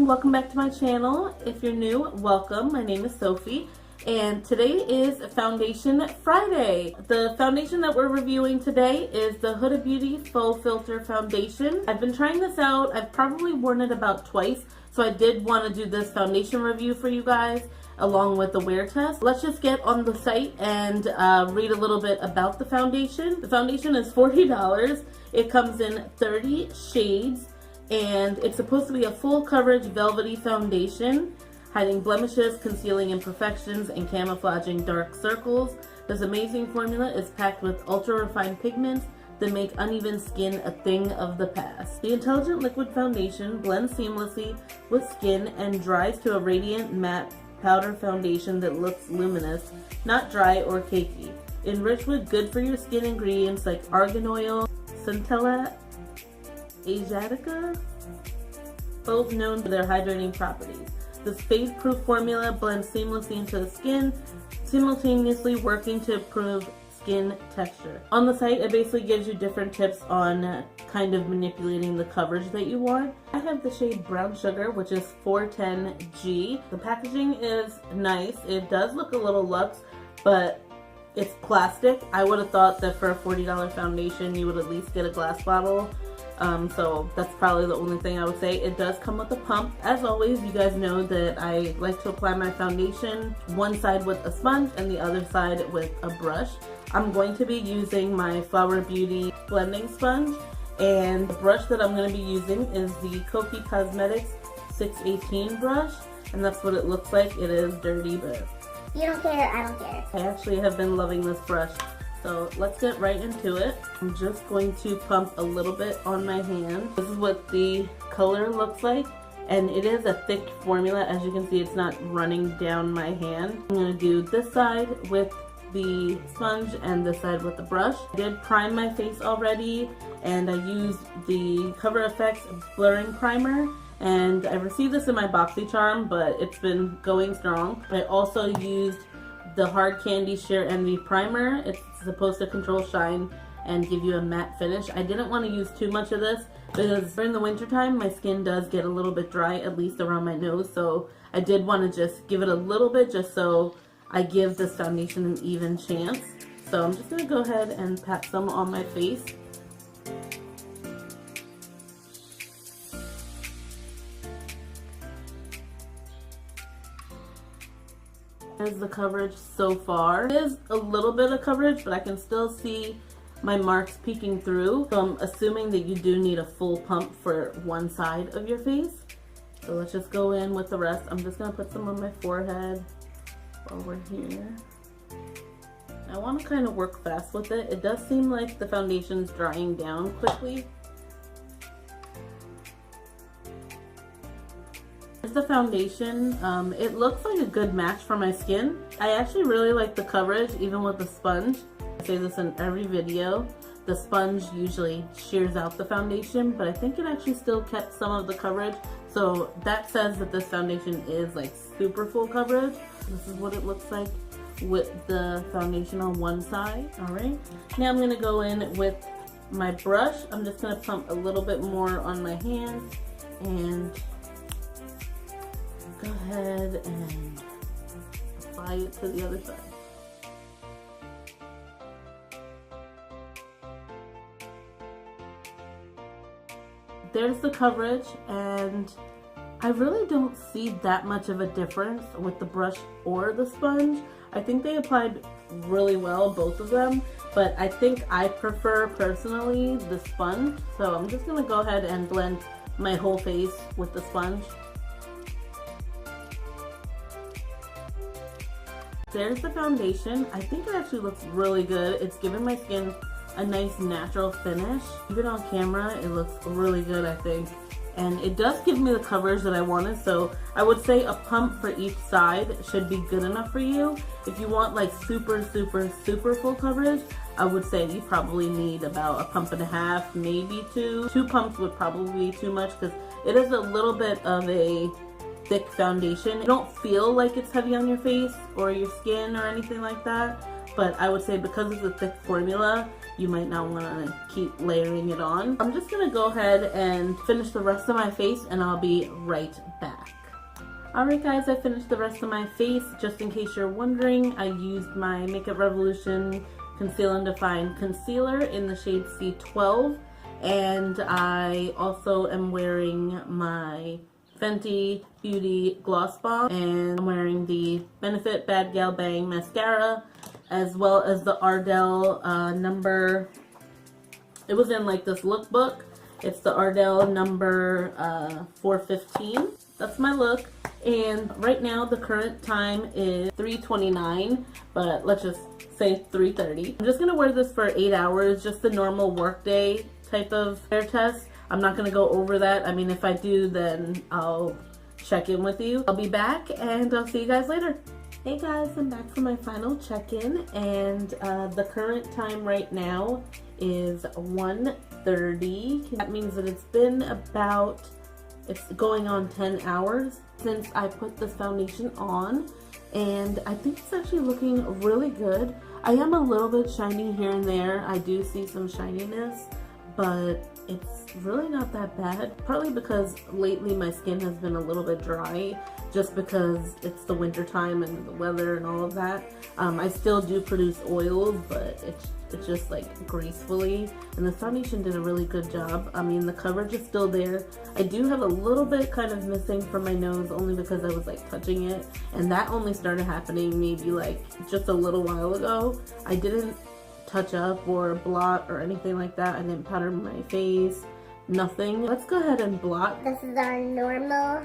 welcome back to my channel. If you're new, welcome. My name is Sophie and today is Foundation Friday. The foundation that we're reviewing today is the Huda Beauty Faux Filter Foundation. I've been trying this out. I've probably worn it about twice, so I did want to do this foundation review for you guys along with the wear test. Let's just get on the site and read a little bit about the foundation. The foundation is $40. It comes in 30 shades and it's supposed to be a full coverage velvety foundation, hiding blemishes, concealing imperfections, and camouflaging dark circles. This amazing formula is packed with ultra-refined pigments that make uneven skin a thing of the past. The Intelligent Liquid Foundation blends seamlessly with skin and dries to a radiant matte powder foundation that looks luminous, not dry or cakey. Enriched with good for your skin ingredients like argan oil, centella asiatica, both known for their hydrating properties. This phase-proof formula blends seamlessly into the skin, simultaneously working to improve skin texture. On the site, it basically gives you different tips on kind of manipulating the coverage that you want. I have the shade Brown Sugar, which is 410G. The packaging is nice. It does look a little luxe, but it's plastic. I would have thought that for a $40 foundation, you would at least get a glass bottle. So that's probably the only thing I would say. It does come with a pump. As always, you guys know that I like to apply my foundation one side with a sponge and the other side with a brush. I'm going to be using my Flower Beauty blending sponge, and the brush that I'm going to be using is the Kokie Cosmetics 618 brush, and that's what it looks like. It is dirty, but you don't care, I don't care. I actually have been loving this brush. So let's get right into it. I'm just going to pump a little bit on my hand. This is what the color looks like, and it is a thick formula. As you can see, it's not running down my hand. I'm going to do this side with the sponge and this side with the brush. I did prime my face already, and I used the Cover FX blurring primer, and I received this in my BoxyCharm, but it's been going strong. I also used the Hard Candy Sheer Envy primer. It's supposed to control shine and give you a matte finish. I didn't want to use too much of this because during the winter time my skin does get a little bit dry, at least around my nose, so I did want to just give it a little bit just so I give this foundation an even chance. So I'm just going to go ahead and pat some on my face. Here's the coverage so far. It is a little bit of coverage, but I can still see my marks peeking through. So I'm assuming that you do need a full pump for one side of your face. So let's just go in with the rest. I'm just going to put some on my forehead while we're here. I want to kind of work fast with it. It does seem like the foundation is drying down quickly. The foundation, it looks like a good match for my skin. I actually really like the coverage even with the sponge. I say this in every video. The sponge usually shears out the foundation, but I think it actually still kept some of the coverage. So that says that this foundation is like super full coverage. This is what it looks like with the foundation on one side. Alright, now I'm going to go in with my brush. I'm just going to pump a little bit more on my hand and go ahead and apply it to the other side. There's the coverage, and I really don't see that much of a difference with the brush or the sponge. I think they applied really well, both of them, but I think I prefer personally the sponge. So I'm just going to go ahead and blend my whole face with the sponge. There's the foundation. I think it actually looks really good. It's giving my skin a nice natural finish. Even on camera, it looks really good, I think. And it does give me the coverage that I wanted, so I would say a pump for each side should be good enough for you. If you want like super full coverage, I would say you probably need about a pump and a half, maybe two. 2 pumps would probably be too much because it is a little bit of a thick foundation. You don't feel like it's heavy on your face or your skin or anything like that, but I would say because it's a thick formula, you might not want to keep layering it on. I'm just going to go ahead and finish the rest of my face, and I'll be right back. Alright guys, I finished the rest of my face. Just in case you're wondering, I used my Makeup Revolution Conceal and Define Concealer in the shade C12, and I also am wearing my Fenty Beauty Gloss Bomb, and I'm wearing the Benefit Bad Gal Bang Mascara, as well as the Ardell number, it was in like this lookbook, it's the Ardell number 415. That's my look, and right now the current time is 3:29, but let's just say 3:30. I'm just going to wear this for 8 hours, just the normal workday type of hair test. I'm not going to go over that. I mean, if I do, then I'll check in with you. I'll be back, and I'll see you guys later. Hey guys, I'm back for my final check-in, and the current time right now is 1:30. That means that it's been about, it's going on 10 hours since I put this foundation on, and I think it's actually looking really good. I am a little bit shiny here and there. I do see some shininess, but it's really not that bad. Partly because lately my skin has been a little bit dry, just because it's the winter time and the weather and all of that. I still do produce oils, but it's just like gracefully, and the foundation did a really good job. I mean, the coverage is still there. I do have a little bit kind of missing from my nose, only because I was like touching it, and that only started happening maybe like just a little while ago. I didn't touch up or blot or anything like that. I didn't powder my face, nothing. Let's go ahead and blot. This is our normal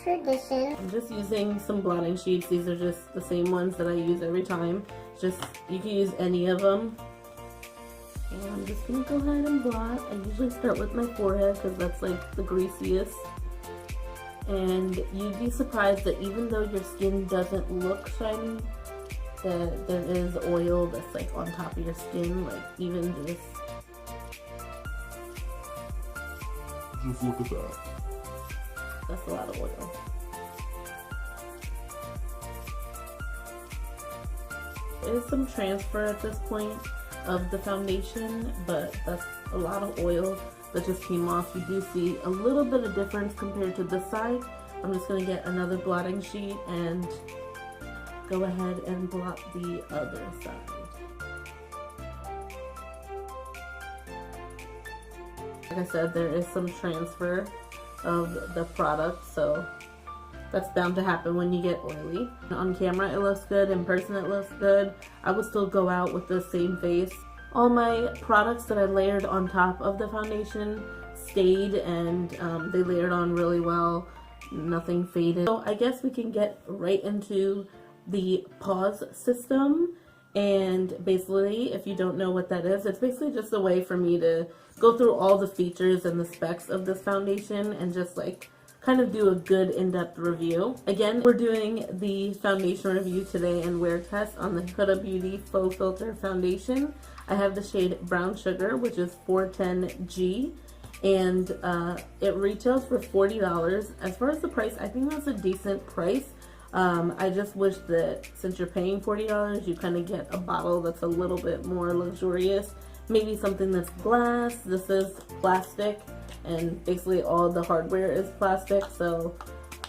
tradition. I'm just using some blotting sheets. These are just the same ones that I use every time. Just, you can use any of them. And I'm just gonna go ahead and blot. I usually start with my forehead because that's like the greasiest. And you'd be surprised that even though your skin doesn't look shiny, that there is oil that's like on top of your skin, like even this. Just look at that. That's a lot of oil. There's some transfer at this point of the foundation, but that's a lot of oil that just came off. You do see a little bit of difference compared to this side. I'm just going to get another blotting sheet and go ahead and blot the other side. Like I said, there is some transfer of the product, so that's bound to happen when you get oily. On camera it looks good, in person it looks good. I would still go out with the same face. All my products that I layered on top of the foundation stayed, and they layered on really well. Nothing faded. So I guess we can get right into the pause system. And basically, if you don't know what that is, it's basically just a way for me to go through all the features and the specs of this foundation and just like kind of do a good in-depth review. Again, we're doing the foundation review today and wear test on the Huda Beauty Faux Filter Foundation. I have the shade Brown Sugar, which is 410G, and it retails for $40. As far as the price, I think that's a decent price. I just wish that since you're paying $40, you kind of get a bottle that's a little bit more luxurious. Maybe something that's glass. This is plastic, and basically all the hardware is plastic, so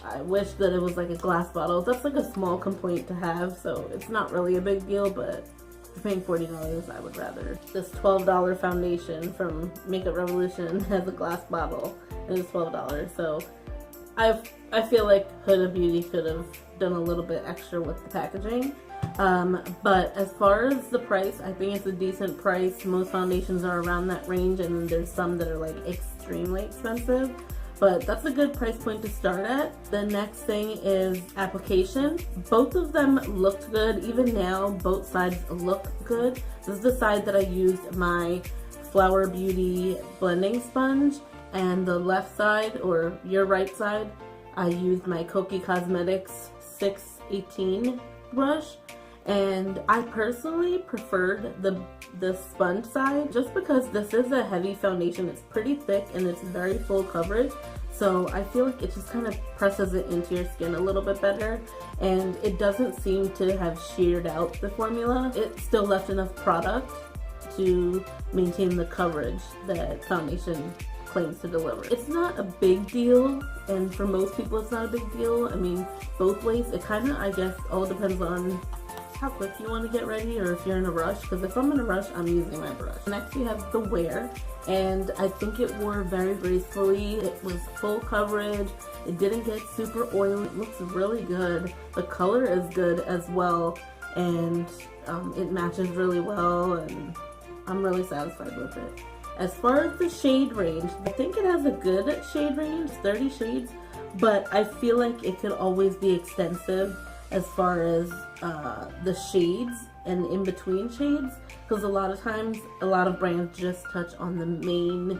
I wish that it was like a glass bottle. That's like a small complaint to have, so it's not really a big deal, but for paying $40, I would rather. This $12 foundation from Makeup Revolution has a glass bottle, and it's $12, so I feel like Huda Beauty could have done a little bit extra with the packaging. But as far as the price, I think it's a decent price. Most foundations are around that range, and then there's some that are like extremely expensive. But that's a good price point to start at. The next thing is application. Both of them looked good. Even now, both sides look good. This is the side that I used my Flower Beauty blending sponge, and the left side, or your right side, I used my Kokie Cosmetics 618 brush. and I personally preferred the sponge side just because this is a heavy foundation. It's pretty thick and it's very full coverage, so I feel like it just kind of presses it into your skin a little bit better, and it doesn't seem to have sheared out the formula. It still left enough product to maintain the coverage that foundation claims to deliver. It's not a big deal, and for most people it's not a big deal. I mean, both ways. It kind of, I guess, all depends on how quick you want to get ready or if you're in a rush, because if I'm in a rush, I'm using my brush. Next we have the wear, and I think it wore very gracefully. It was full coverage. It didn't get super oily. It looks really good. The color is good as well, and it matches really well, and I'm really satisfied with it. As far as the shade range, I think it has a good shade range, 30 shades, but I feel like it could always be extensive as far as the shades and in between shades, because a lot of times a lot of brands just touch on the main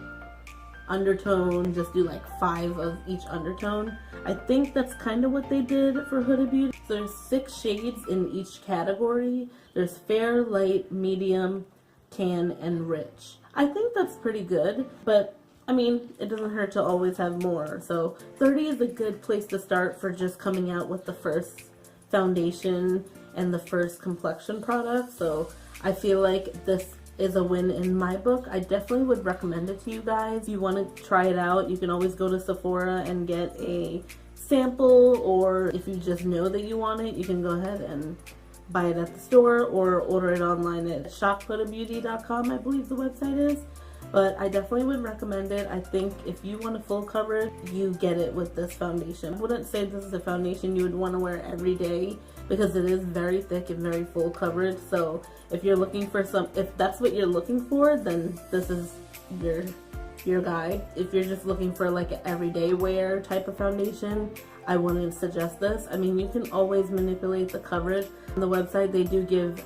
undertone, just do like 5 of each undertone. I think that's kind of what they did for Huda Beauty. So there's 6 shades in each category. There's fair, light, medium, tan, and rich. I think that's pretty good, but I mean, it doesn't hurt to always have more. So 30 is a good place to start for just coming out with the first foundation and the first complexion product. So I feel like this is a win in my book. I definitely would recommend it to you guys. If you want to try it out, you can always go to Sephora and get a sample, or if you just know that you want it, you can go ahead and buy it at the store or order it online at shophudabeauty.com, I believe the website is. But I definitely would recommend it. I think if you want a full coverage, you get it with this foundation. I wouldn't say this is a foundation you would want to wear every day because it is very thick and very full coverage. So if you're looking for if that's what you're looking for, then this is your guy. If you're just looking for like an everyday wear type of foundation, I wouldn't suggest this. I mean, you can always manipulate the coverage. On the website, they do give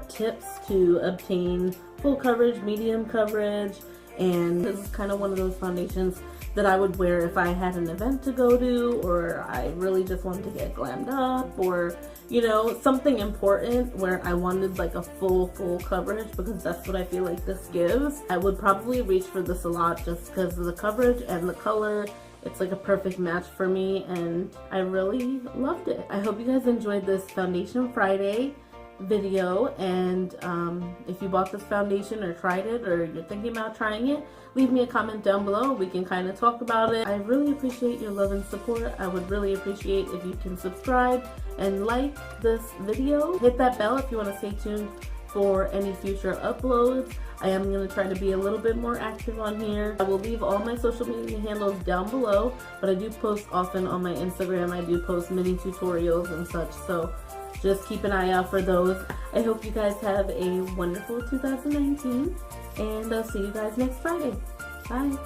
tips to obtain full coverage, medium coverage, and this is kind of one of those foundations that I would wear if I had an event to go to, or I really just wanted to get glammed up, or you know, something important where I wanted like a full coverage, because that's what I feel like this gives. I would probably reach for this a lot just because of the coverage and the color. It's like a perfect match for me, and I really loved it. I hope you guys enjoyed this Foundation Friday video, and if you bought this foundation or tried it, or you're thinking about trying it, leave me a comment down below. We can kind of talk about it. I really appreciate your love and support. I would really appreciate if you can subscribe and like this video. Hit that bell if you want to stay tuned for any future uploads. I am going to try to be a little bit more active on here. I will leave all my social media handles down below, but I do post often on my Instagram. I do post mini tutorials and such, so just keep an eye out for those. I hope you guys have a wonderful 2019, and I'll see you guys next Friday. Bye.